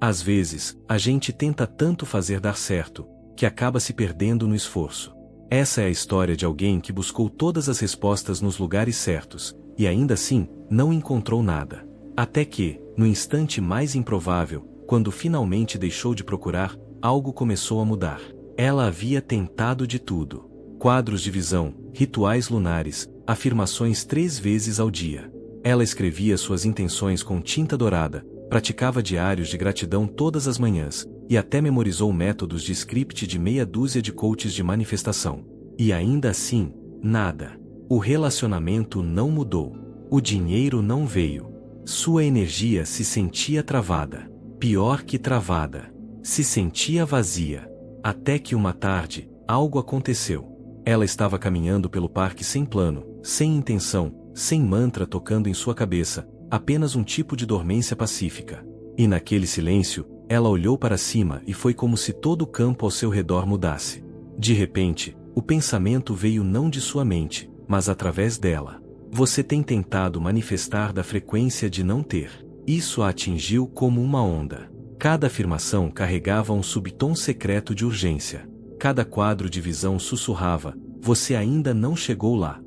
Às vezes, a gente tenta tanto fazer dar certo, que acaba se perdendo no esforço. Essa é a história de alguém que buscou todas as respostas nos lugares certos, e ainda assim, não encontrou nada. Até que, no instante mais improvável, quando finalmente deixou de procurar, algo começou a mudar. Ela havia tentado de tudo. Quadros de visão, rituais lunares, afirmações 3 vezes ao dia. Ela escrevia suas intenções com tinta dourada, praticava diários de gratidão todas as manhãs, e até memorizou métodos de script de meia dúzia de coaches de manifestação. E ainda assim, nada. O relacionamento não mudou. O dinheiro não veio. Sua energia se sentia travada. Pior que travada. Se sentia vazia. Até que uma tarde, algo aconteceu. Ela estava caminhando pelo parque sem plano, sem intenção, sem mantra tocando em sua cabeça, apenas um tipo de dormência pacífica. E naquele silêncio, ela olhou para cima e foi como se todo o campo ao seu redor mudasse. De repente, o pensamento veio não de sua mente, mas através dela. Você tem tentado manifestar da frequência de não ter. Isso a atingiu como uma onda. Cada afirmação carregava um subtom secreto de urgência. Cada quadro de visão sussurrava: você ainda não chegou lá.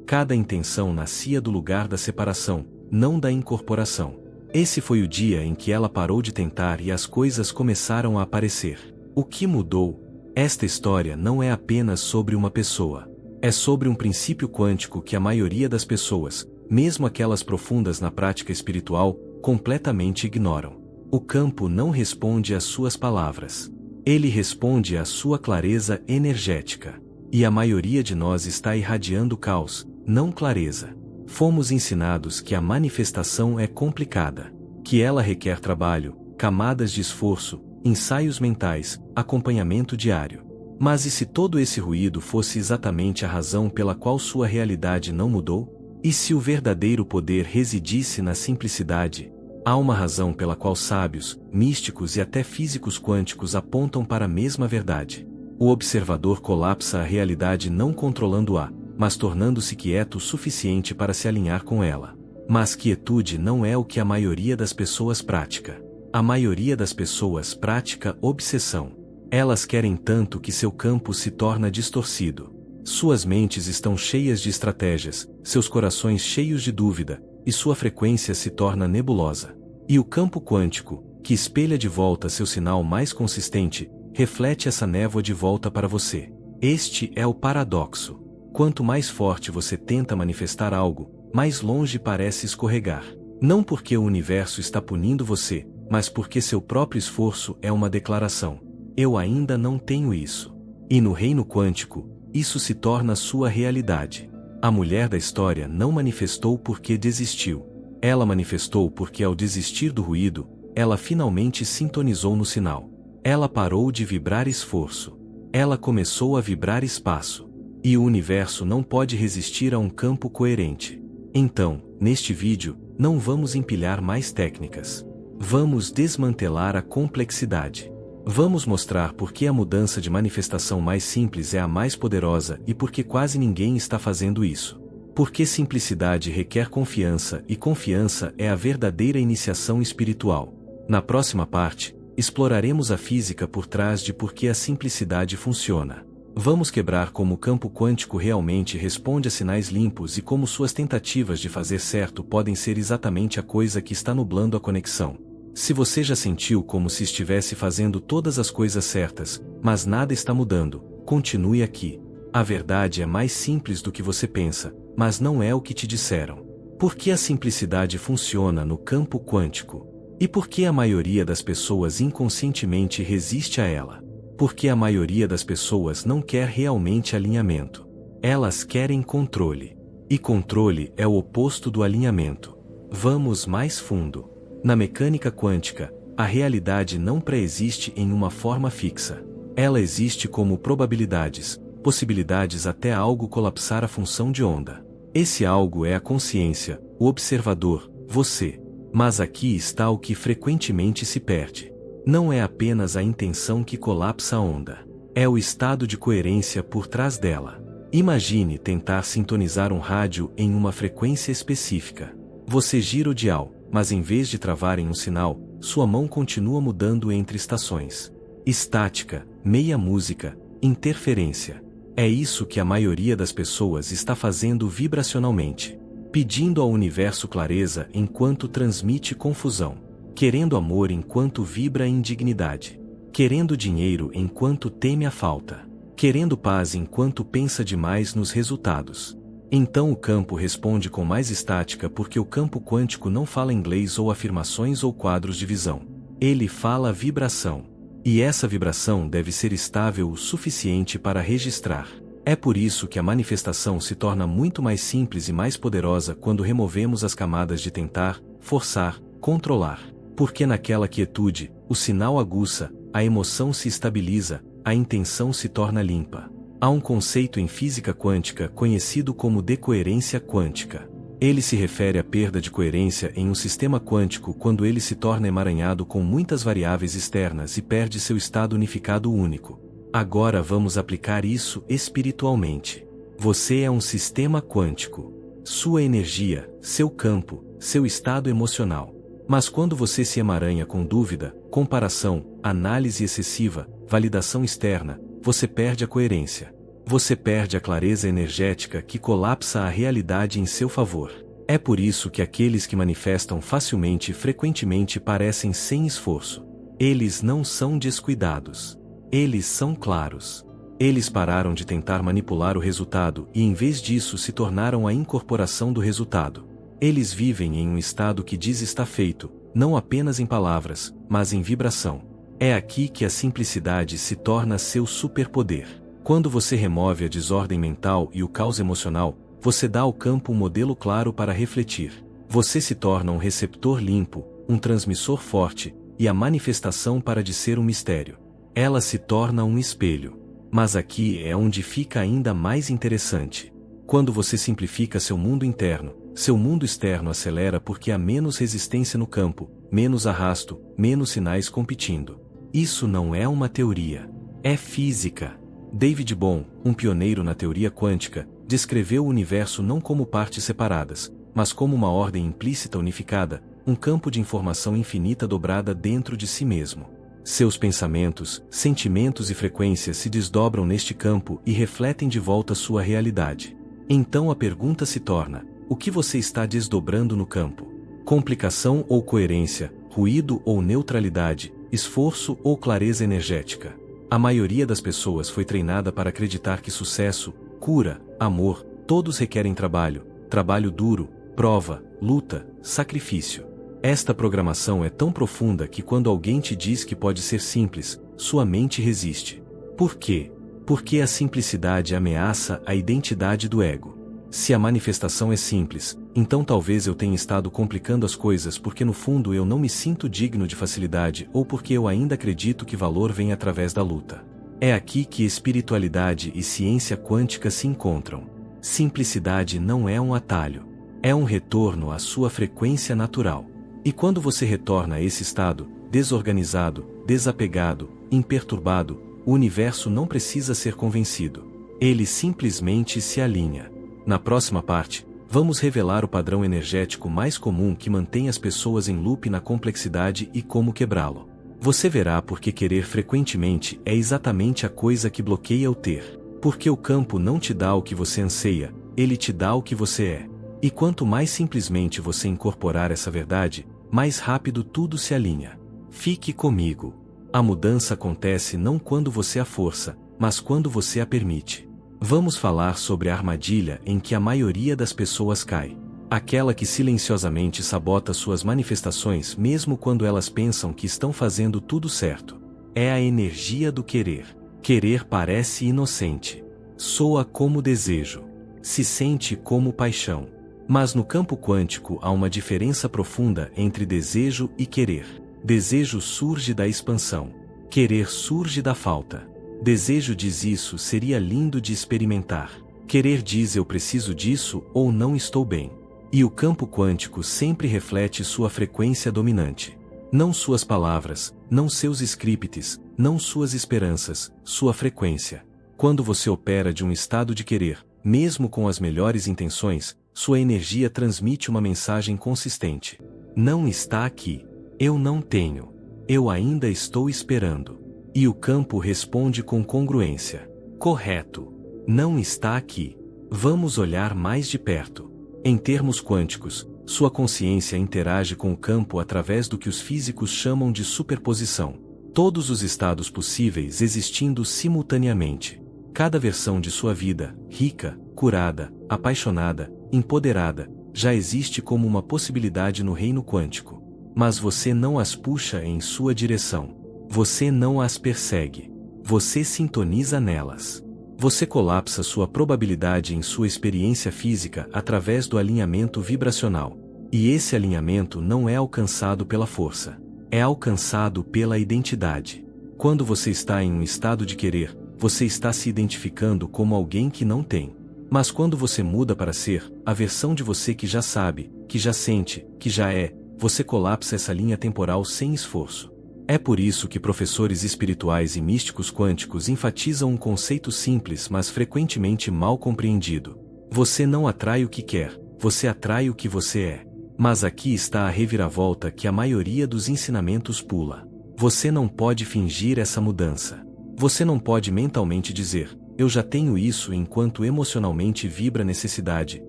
Cada intenção nascia do lugar da separação, não da incorporação. Esse foi o dia em que ela parou de tentar e as coisas começaram a aparecer. O que mudou? Esta história não é apenas sobre uma pessoa. É sobre um princípio quântico que a maioria das pessoas, mesmo aquelas profundas na prática espiritual, completamente ignoram. O campo não responde às suas palavras. Ele responde à sua clareza energética. E a maioria de nós está irradiando caos, não clareza. Fomos ensinados que a manifestação é complicada, que ela requer trabalho, camadas de esforço, ensaios mentais, acompanhamento diário. Mas e se todo esse ruído fosse exatamente a razão pela qual sua realidade não mudou? E se o verdadeiro poder residisse na simplicidade? Há uma razão pela qual sábios, místicos e até físicos quânticos apontam para a mesma verdade. O observador colapsa a realidade não controlando-a, mas tornando-se quieto o suficiente para se alinhar com ela. Mas quietude não é o que a maioria das pessoas pratica. A maioria das pessoas pratica obsessão. Elas querem tanto que seu campo se torna distorcido. Suas mentes estão cheias de estratégias, seus corações cheios de dúvida, e sua frequência se torna nebulosa. E o campo quântico, que espelha de volta seu sinal mais consistente, reflete essa névoa de volta para você. Este é o paradoxo. Quanto mais forte você tenta manifestar algo, mais longe parece escorregar. Não porque o universo está punindo você, mas porque seu próprio esforço é uma declaração. Eu ainda não tenho isso. E no reino quântico, isso se torna sua realidade. A mulher da história não manifestou porque desistiu. Ela manifestou porque ao desistir do ruído, ela finalmente sintonizou no sinal. Ela parou de vibrar esforço. Ela começou a vibrar espaço. E o universo não pode resistir a um campo coerente. Então, neste vídeo, não vamos empilhar mais técnicas. Vamos desmantelar a complexidade. Vamos mostrar por que a mudança de manifestação mais simples é a mais poderosa e por que quase ninguém está fazendo isso. Porque simplicidade requer confiança e confiança é a verdadeira iniciação espiritual. Na próxima parte, exploraremos a física por trás de por que a simplicidade funciona. Vamos quebrar como o campo quântico realmente responde a sinais limpos e como suas tentativas de fazer certo podem ser exatamente a coisa que está nublando a conexão. Se você já sentiu como se estivesse fazendo todas as coisas certas, mas nada está mudando, continue aqui. A verdade é mais simples do que você pensa, mas não é o que te disseram. Por que a simplicidade funciona no campo quântico? E por que a maioria das pessoas inconscientemente resiste a ela? Porque a maioria das pessoas não quer realmente alinhamento. Elas querem controle. E controle é o oposto do alinhamento. Vamos mais fundo. Na mecânica quântica, a realidade não pré-existe em uma forma fixa. Ela existe como probabilidades, possibilidades até algo colapsar a função de onda. Esse algo é a consciência, o observador, você. Mas aqui está o que frequentemente se perde. Não é apenas a intenção que colapsa a onda. É o estado de coerência por trás dela. Imagine tentar sintonizar um rádio em uma frequência específica. Você gira o dial, mas em vez de travar em um sinal, sua mão continua mudando entre estações. Estática, meia música, interferência. É isso que a maioria das pessoas está fazendo vibracionalmente. Pedindo ao universo clareza enquanto transmite confusão. Querendo amor enquanto vibra indignidade. Querendo dinheiro enquanto teme a falta. Querendo paz enquanto pensa demais nos resultados. Então o campo responde com mais estática porque o campo quântico não fala inglês ou afirmações ou quadros de visão. Ele fala vibração. E essa vibração deve ser estável o suficiente para registrar. É por isso que a manifestação se torna muito mais simples e mais poderosa quando removemos as camadas de tentar, forçar, controlar. Porque naquela quietude, o sinal aguça, a emoção se estabiliza, a intenção se torna limpa. Há um conceito em física quântica conhecido como decoerência quântica. Ele se refere à perda de coerência em um sistema quântico quando ele se torna emaranhado com muitas variáveis externas e perde seu estado unificado único. Agora vamos aplicar isso espiritualmente. Você é um sistema quântico. Sua energia, seu campo, seu estado emocional. Mas quando você se emaranha com dúvida, comparação, análise excessiva, validação externa, você perde a coerência. Você perde a clareza energética que colapsa a realidade em seu favor. É por isso que aqueles que manifestam facilmente e frequentemente parecem sem esforço. Eles não são descuidados. Eles são claros. Eles pararam de tentar manipular o resultado e em vez disso se tornaram a incorporação do resultado. Eles vivem em um estado que diz está feito, não apenas em palavras, mas em vibração. É aqui que a simplicidade se torna seu superpoder. Quando você remove a desordem mental e o caos emocional, você dá ao campo um modelo claro para refletir. Você se torna um receptor limpo, um transmissor forte, e a manifestação para de ser um mistério. Ela se torna um espelho. Mas aqui é onde fica ainda mais interessante. Quando você simplifica seu mundo interno, seu mundo externo acelera porque há menos resistência no campo, menos arrasto, menos sinais competindo. Isso não é uma teoria. É física. David Bohm, um pioneiro na teoria quântica, descreveu o universo não como partes separadas, mas como uma ordem implícita unificada, um campo de informação infinita dobrada dentro de si mesmo. Seus pensamentos, sentimentos e frequências se desdobram neste campo e refletem de volta sua realidade. Então a pergunta se torna: o que você está desdobrando no campo? Complicação ou coerência, ruído ou neutralidade, esforço ou clareza energética? A maioria das pessoas foi treinada para acreditar que sucesso, cura, amor, todos requerem trabalho, trabalho duro, prova, luta, sacrifício. Esta programação é tão profunda que quando alguém te diz que pode ser simples, sua mente resiste. Por quê? Porque a simplicidade ameaça a identidade do ego. Se a manifestação é simples, então talvez eu tenha estado complicando as coisas porque no fundo eu não me sinto digno de facilidade ou porque eu ainda acredito que valor vem através da luta. É aqui que espiritualidade e ciência quântica se encontram. Simplicidade não é um atalho. É um retorno à sua frequência natural. E quando você retorna a esse estado, desorganizado, desapegado, imperturbado, o universo não precisa ser convencido. Ele simplesmente se alinha. Na próxima parte, vamos revelar o padrão energético mais comum que mantém as pessoas em loop na complexidade e como quebrá-lo. Você verá porque querer frequentemente é exatamente a coisa que bloqueia o ter. Porque o campo não te dá o que você anseia, ele te dá o que você é. E quanto mais simplesmente você incorporar essa verdade, mais rápido tudo se alinha. Fique comigo. A mudança acontece não quando você a força, mas quando você a permite. Vamos falar sobre a armadilha em que a maioria das pessoas cai. Aquela que silenciosamente sabota suas manifestações mesmo quando elas pensam que estão fazendo tudo certo. É a energia do querer. Querer parece inocente. Soa como desejo. Se sente como paixão. Mas no campo quântico há uma diferença profunda entre desejo e querer. Desejo surge da expansão. Querer surge da falta. Desejo diz isso seria lindo de experimentar. Querer diz eu preciso disso ou não estou bem. E o campo quântico sempre reflete sua frequência dominante. Não suas palavras, não seus scripts, não suas esperanças, sua frequência. Quando você opera de um estado de querer, mesmo com as melhores intenções, sua energia transmite uma mensagem consistente. Não está aqui. Eu não tenho. Eu ainda estou esperando. E o campo responde com congruência. Correto. Não está aqui. Vamos olhar mais de perto. Em termos quânticos, sua consciência interage com o campo através do que os físicos chamam de superposição. Todos os estados possíveis existindo simultaneamente. Cada versão de sua vida, rica, curada, apaixonada, empoderada, já existe como uma possibilidade no reino quântico. Mas você não as puxa em sua direção. Você não as persegue. Você sintoniza nelas. Você colapsa sua probabilidade em sua experiência física através do alinhamento vibracional. E esse alinhamento não é alcançado pela força. É alcançado pela identidade. Quando você está em um estado de querer, você está se identificando como alguém que não tem. Mas quando você muda para ser a versão de você que já sabe, que já sente, que já é, você colapsa essa linha temporal sem esforço. É por isso que professores espirituais e místicos quânticos enfatizam um conceito simples mas frequentemente mal compreendido. Você não atrai o que quer, você atrai o que você é. Mas aqui está a reviravolta que a maioria dos ensinamentos pula. Você não pode fingir essa mudança. Você não pode mentalmente dizer, eu já tenho isso enquanto emocionalmente vibra necessidade,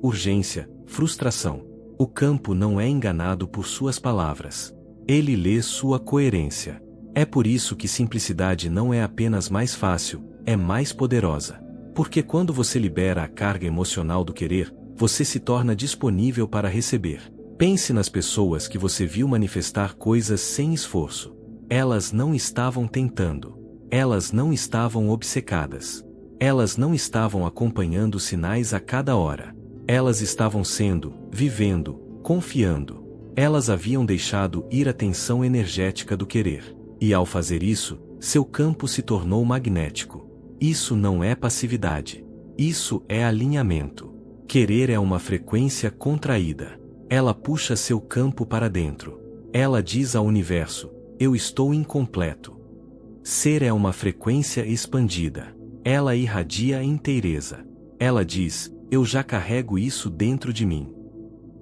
urgência, frustração. O campo não é enganado por suas palavras. Ele lê sua coerência. É por isso que simplicidade não é apenas mais fácil, é mais poderosa. Porque quando você libera a carga emocional do querer, você se torna disponível para receber. Pense nas pessoas que você viu manifestar coisas sem esforço. Elas não estavam tentando. Elas não estavam obcecadas. Elas não estavam acompanhando sinais a cada hora. Elas estavam sendo, vivendo, confiando. Elas haviam deixado ir a tensão energética do querer. E ao fazer isso, seu campo se tornou magnético. Isso não é passividade. Isso é alinhamento. Querer é uma frequência contraída. Ela puxa seu campo para dentro. Ela diz ao universo, eu estou incompleto. Ser é uma frequência expandida. Ela irradia inteireza. Ela diz, eu já carrego isso dentro de mim.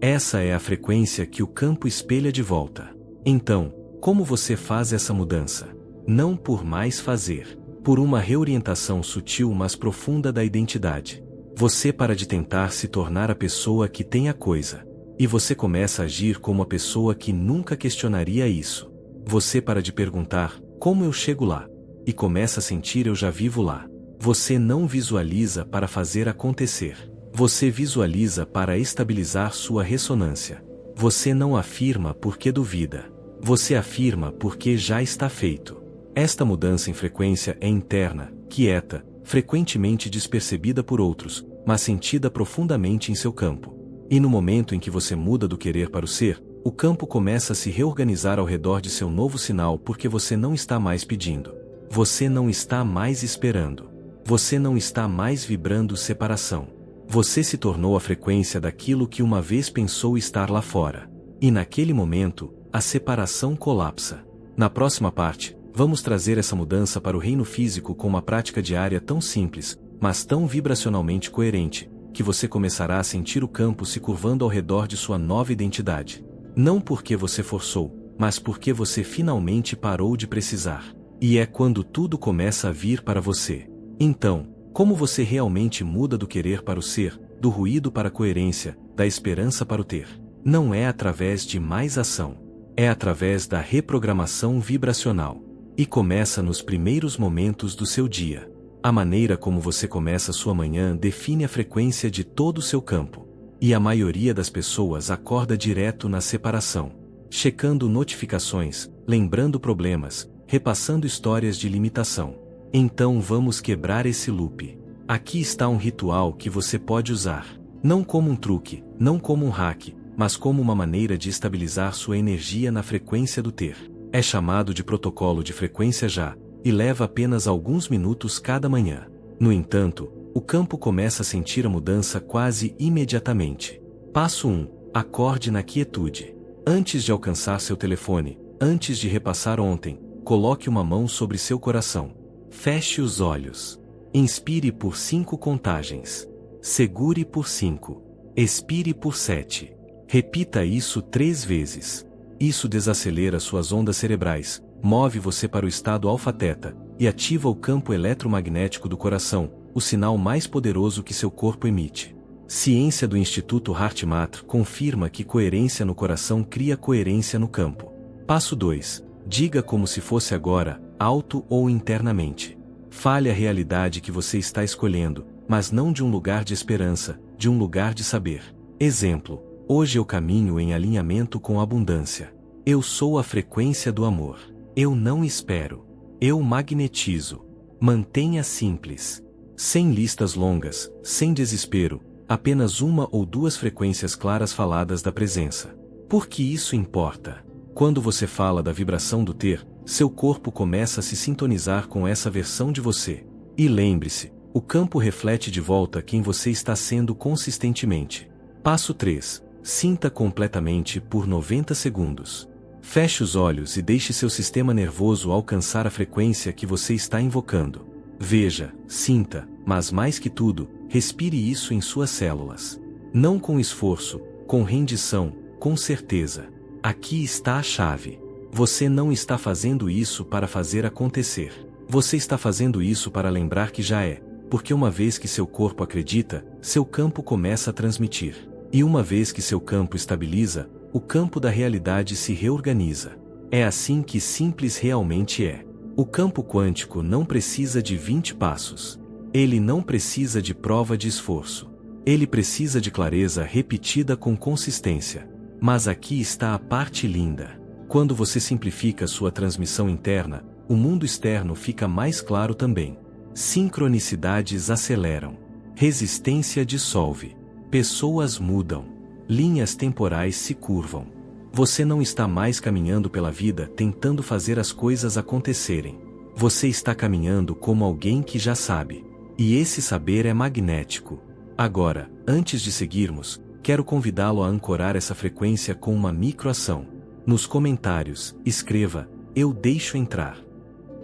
Essa é a frequência que o campo espelha de volta. Então, como você faz essa mudança? Não por mais fazer. Por uma reorientação sutil mas profunda da identidade. Você para de tentar se tornar a pessoa que tem a coisa. E você começa a agir como a pessoa que nunca questionaria isso. Você para de perguntar, como eu chego lá? E começa a sentir eu já vivo lá. Você não visualiza para fazer acontecer. Você visualiza para estabilizar sua ressonância. Você não afirma porque duvida. Você afirma porque já está feito. Esta mudança em frequência é interna, quieta, frequentemente despercebida por outros, mas sentida profundamente em seu campo. E no momento em que você muda do querer para o ser, o campo começa a se reorganizar ao redor de seu novo sinal porque você não está mais pedindo. Você não está mais esperando. Você não está mais vibrando separação. Você se tornou a frequência daquilo que uma vez pensou estar lá fora. E naquele momento, a separação colapsa. Na próxima parte, vamos trazer essa mudança para o reino físico com uma prática diária tão simples, mas tão vibracionalmente coerente, que você começará a sentir o campo se curvando ao redor de sua nova identidade. Não porque você forçou, mas porque você finalmente parou de precisar. E é quando tudo começa a vir para você. Então, como você realmente muda do querer para o ser, do ruído para a coerência, da esperança para o ter? Não é através de mais ação. É através da reprogramação vibracional. E começa nos primeiros momentos do seu dia. A maneira como você começa sua manhã define a frequência de todo o seu campo. E a maioria das pessoas acorda direto na separação, checando notificações, lembrando problemas, repassando histórias de limitação. Então vamos quebrar esse loop. Aqui está um ritual que você pode usar. Não como um truque, não como um hack, mas como uma maneira de estabilizar sua energia na frequência do ter. É chamado de protocolo de frequência já, e leva apenas alguns minutos cada manhã. No entanto, o campo começa a sentir a mudança quase imediatamente. Passo 1. Acorde na quietude. Antes de alcançar seu telefone, antes de repassar ontem, coloque uma mão sobre seu coração. Feche os olhos. Inspire por 5 contagens. Segure por 5. Expire por 7. Repita isso 3 vezes. Isso desacelera suas ondas cerebrais, move você para o estado alfa-teta, e ativa o campo eletromagnético do coração, o sinal mais poderoso que seu corpo emite. Ciência do Instituto HeartMath confirma que coerência no coração cria coerência no campo. Passo 2. Diga como se fosse agora, alto ou internamente. Fale a realidade que você está escolhendo, mas não de um lugar de esperança, de um lugar de saber. Exemplo: hoje eu caminho em alinhamento com a abundância. Eu sou a frequência do amor. Eu não espero. Eu magnetizo. Mantenha simples. Sem listas longas, sem desespero, apenas 1 ou 2 frequências claras faladas da presença. Por que isso importa? Quando você fala da vibração do ter, seu corpo começa a se sintonizar com essa versão de você. E lembre-se, o campo reflete de volta quem você está sendo consistentemente. Passo 3. Sinta completamente por 90 segundos. Feche os olhos e deixe seu sistema nervoso alcançar a frequência que você está invocando. Veja, sinta, mas mais que tudo, respire isso em suas células. Não com esforço, com rendição, com certeza. Aqui está a chave. Você não está fazendo isso para fazer acontecer. Você está fazendo isso para lembrar que já é, porque uma vez que seu corpo acredita, seu campo começa a transmitir. E uma vez que seu campo estabiliza, o campo da realidade se reorganiza. É assim que simples realmente é. O campo quântico não precisa de 20 passos. Ele não precisa de prova de esforço. Ele precisa de clareza repetida com consistência. Mas aqui está a parte linda. Quando você simplifica sua transmissão interna, o mundo externo fica mais claro também. Sincronicidades aceleram. Resistência dissolve. Pessoas mudam. Linhas temporais se curvam. Você não está mais caminhando pela vida tentando fazer as coisas acontecerem. Você está caminhando como alguém que já sabe. E esse saber é magnético. Agora, antes de seguirmos, quero convidá-lo a ancorar essa frequência com uma microação. Nos comentários, escreva: eu deixo entrar.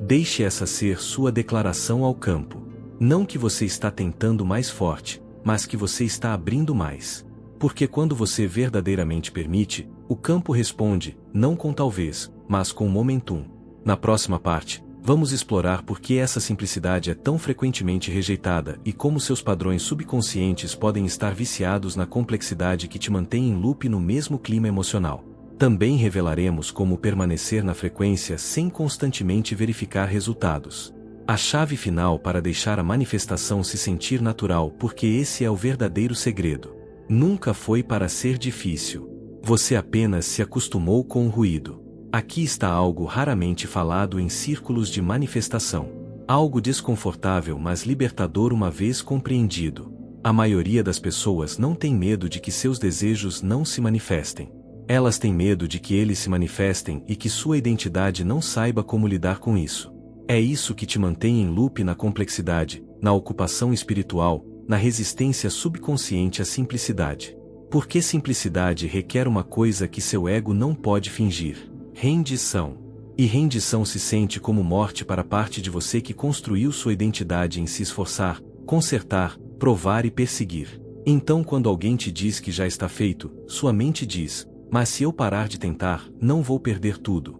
Deixe essa ser sua declaração ao campo. Não que você está tentando mais forte, mas que você está abrindo mais. Porque quando você verdadeiramente permite, o campo responde, não com talvez, mas com momentum. Na próxima parte, vamos explorar por que essa simplicidade é tão frequentemente rejeitada e como seus padrões subconscientes podem estar viciados na complexidade que te mantém em loop no mesmo clima emocional. Também revelaremos como permanecer na frequência sem constantemente verificar resultados. A chave final para deixar a manifestação se sentir natural, porque esse é o verdadeiro segredo. Nunca foi para ser difícil. Você apenas se acostumou com o ruído. Aqui está algo raramente falado em círculos de manifestação. Algo desconfortável mas libertador uma vez compreendido. A maioria das pessoas não tem medo de que seus desejos não se manifestem. Elas têm medo de que eles se manifestem e que sua identidade não saiba como lidar com isso. É isso que te mantém em loop na complexidade, na ocupação espiritual, na resistência subconsciente à simplicidade. Porque simplicidade requer uma coisa que seu ego não pode fingir: rendição. E rendição se sente como morte para a parte de você que construiu sua identidade em se esforçar, consertar, provar e perseguir. Então, quando alguém te diz que já está feito, sua mente diz: mas se eu parar de tentar, não vou perder tudo.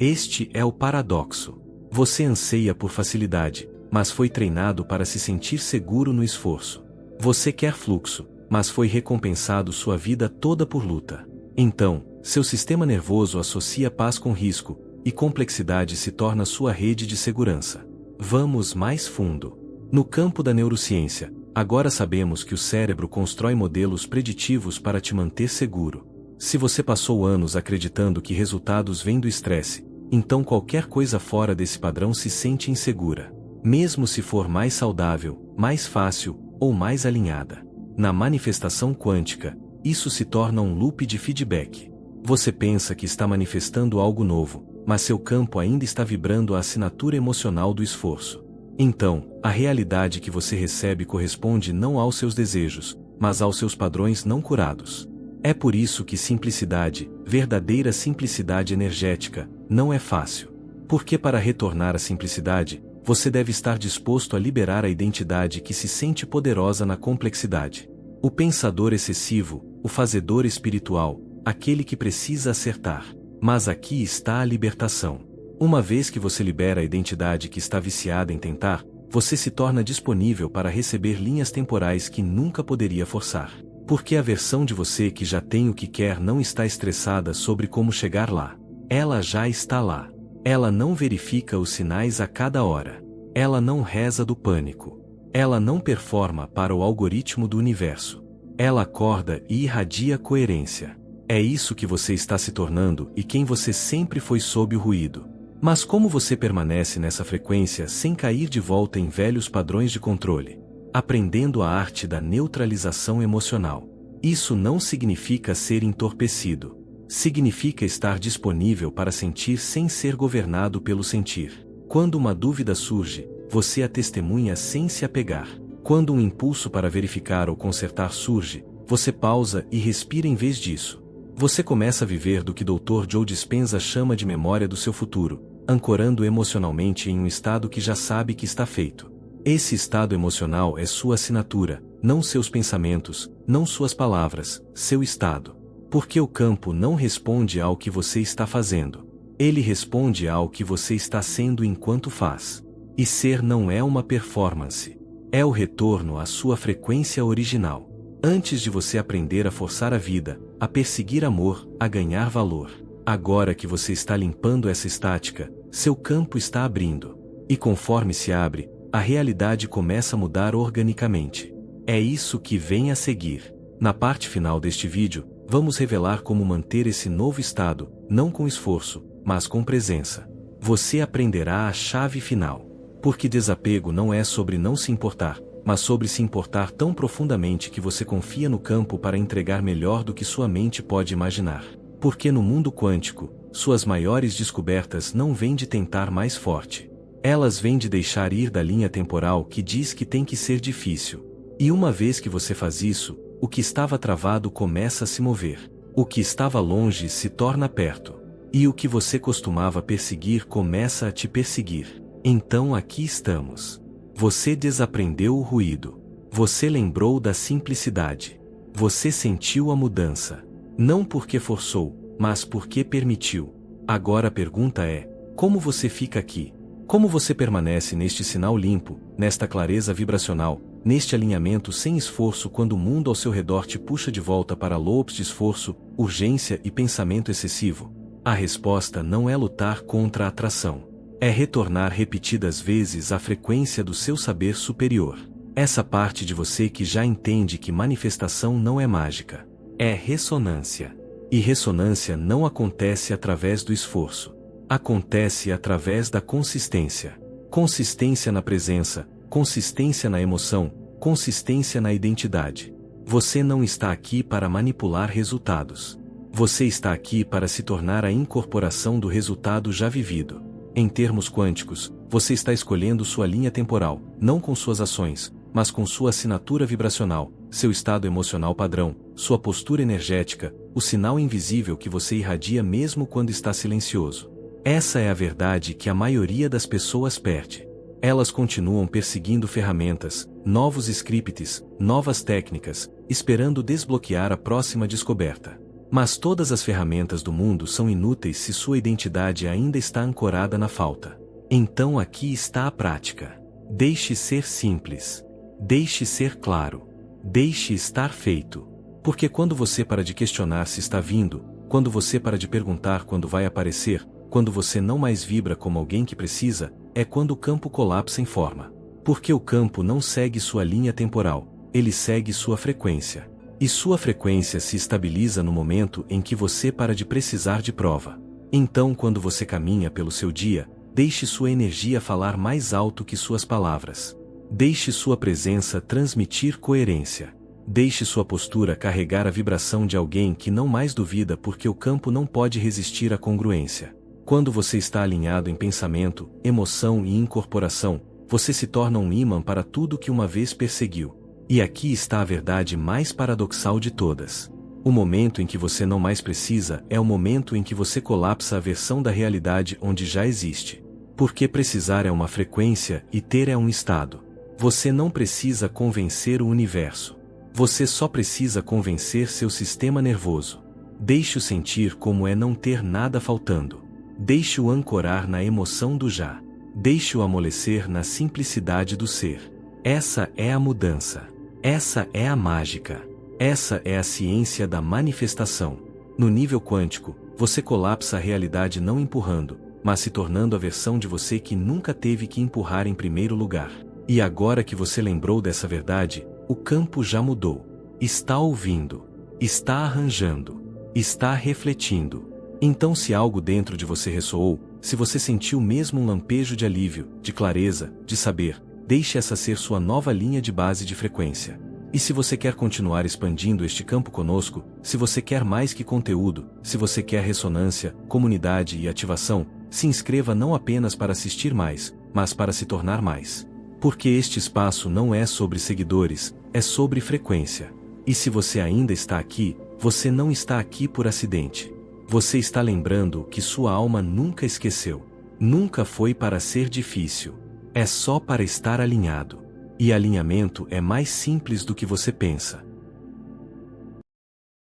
Este é o paradoxo. Você anseia por facilidade, mas foi treinado para se sentir seguro no esforço. Você quer fluxo, mas foi recompensado sua vida toda por luta. Então, seu sistema nervoso associa paz com risco, e complexidade se torna sua rede de segurança. Vamos mais fundo. No campo da neurociência, agora sabemos que o cérebro constrói modelos preditivos para te manter seguro. Se você passou anos acreditando que resultados vêm do estresse, então qualquer coisa fora desse padrão se sente insegura. Mesmo se for mais saudável, mais fácil, ou mais alinhada. Na manifestação quântica, isso se torna um loop de feedback. Você pensa que está manifestando algo novo, mas seu campo ainda está vibrando a assinatura emocional do esforço. Então, a realidade que você recebe corresponde não aos seus desejos, mas aos seus padrões não curados. É por isso que simplicidade, verdadeira simplicidade energética, não é fácil. Porque para retornar à simplicidade, você deve estar disposto a liberar a identidade que se sente poderosa na complexidade. O pensador excessivo, o fazedor espiritual, aquele que precisa acertar. Mas aqui está a libertação. Uma vez que você libera a identidade que está viciada em tentar, você se torna disponível para receber linhas temporais que nunca poderia forçar. Porque a versão de você que já tem o que quer não está estressada sobre como chegar lá. Ela já está lá. Ela não verifica os sinais a cada hora. Ela não reza do pânico. Ela não performa para o algoritmo do universo. Ela acorda e irradia coerência. É isso que você está se tornando e quem você sempre foi sob o ruído. Mas como você permanece nessa frequência sem cair de volta em velhos padrões de controle? Aprendendo a arte da neutralização emocional. Isso não significa ser entorpecido. Significa estar disponível para sentir sem ser governado pelo sentir. Quando uma dúvida surge, você a testemunha sem se apegar. Quando um impulso para verificar ou consertar surge, você pausa e respira em vez disso. Você começa a viver do que Dr. Joe Dispenza chama de memória do seu futuro, ancorando emocionalmente em um estado que já sabe que está feito. Esse estado emocional é sua assinatura, não seus pensamentos, não suas palavras, seu estado. Porque o campo não responde ao que você está fazendo. Ele responde ao que você está sendo enquanto faz. E ser não é uma performance. É o retorno à sua frequência original. Antes de você aprender a forçar a vida, a perseguir amor, a ganhar valor. Agora que você está limpando essa estática, seu campo está abrindo. E conforme se abre, a realidade começa a mudar organicamente. É isso que vem a seguir. Na parte final deste vídeo, vamos revelar como manter esse novo estado, não com esforço, mas com presença. Você aprenderá a chave final. Porque desapego não é sobre não se importar, mas sobre se importar tão profundamente que você confia no campo para entregar melhor do que sua mente pode imaginar. Porque no mundo quântico, suas maiores descobertas não vêm de tentar mais forte. Elas vêm de deixar ir da linha temporal que diz que tem que ser difícil. E uma vez que você faz isso, o que estava travado começa a se mover. O que estava longe se torna perto. E o que você costumava perseguir começa a te perseguir. Então aqui estamos. Você desaprendeu o ruído. Você lembrou da simplicidade. Você sentiu a mudança. Não porque forçou, mas porque permitiu. Agora a pergunta é: como você fica aqui? Como você permanece neste sinal limpo, nesta clareza vibracional, neste alinhamento sem esforço quando o mundo ao seu redor te puxa de volta para loops de esforço, urgência e pensamento excessivo? A resposta não é lutar contra a atração. É retornar repetidas vezes à frequência do seu saber superior. Essa parte de você que já entende que manifestação não é mágica. É ressonância. E ressonância não acontece através do esforço. Acontece através da consistência. Consistência na presença, consistência na emoção, consistência na identidade. Você não está aqui para manipular resultados. Você está aqui para se tornar a incorporação do resultado já vivido. Em termos quânticos, você está escolhendo sua linha temporal, não com suas ações, mas com sua assinatura vibracional, seu estado emocional padrão, sua postura energética, o sinal invisível que você irradia mesmo quando está silencioso. Essa é a verdade que a maioria das pessoas perde. Elas continuam perseguindo ferramentas, novos scripts, novas técnicas, esperando desbloquear a próxima descoberta. Mas todas as ferramentas do mundo são inúteis se sua identidade ainda está ancorada na falta. Então aqui está a prática. Deixe ser simples. Deixe ser claro. Deixe estar feito. Porque quando você para de questionar se está vindo, quando você para de perguntar quando vai aparecer, quando você não mais vibra como alguém que precisa, é quando o campo colapsa em forma. Porque o campo não segue sua linha temporal, ele segue sua frequência. E sua frequência se estabiliza no momento em que você para de precisar de prova. Então, quando você caminha pelo seu dia, deixe sua energia falar mais alto que suas palavras. Deixe sua presença transmitir coerência. Deixe sua postura carregar a vibração de alguém que não mais duvida porque o campo não pode resistir à congruência. Quando você está alinhado em pensamento, emoção e incorporação, você se torna um ímã para tudo que uma vez perseguiu. E aqui está a verdade mais paradoxal de todas. O momento em que você não mais precisa é o momento em que você colapsa a versão da realidade onde já existe. Porque precisar é uma frequência e ter é um estado. Você não precisa convencer o universo. Você só precisa convencer seu sistema nervoso. Deixe-o sentir como é não ter nada faltando. Deixe-o ancorar na emoção do já. Deixe-o amolecer na simplicidade do ser. Essa é a mudança. Essa é a mágica. Essa é a ciência da manifestação. No nível quântico, você colapsa a realidade não empurrando, mas se tornando a versão de você que nunca teve que empurrar em primeiro lugar. E agora que você lembrou dessa verdade, o campo já mudou. Está ouvindo. Está arranjando. Está refletindo. Então, se algo dentro de você ressoou, se você sentiu mesmo um lampejo de alívio, de clareza, de saber, deixe essa ser sua nova linha de base de frequência. E se você quer continuar expandindo este campo conosco, se você quer mais que conteúdo, se você quer ressonância, comunidade e ativação, se inscreva não apenas para assistir mais, mas para se tornar mais. Porque este espaço não é sobre seguidores, é sobre frequência. E se você ainda está aqui, você não está aqui por acidente. Você está lembrando que sua alma nunca esqueceu. Nunca foi para ser difícil. É só para estar alinhado. E alinhamento é mais simples do que você pensa.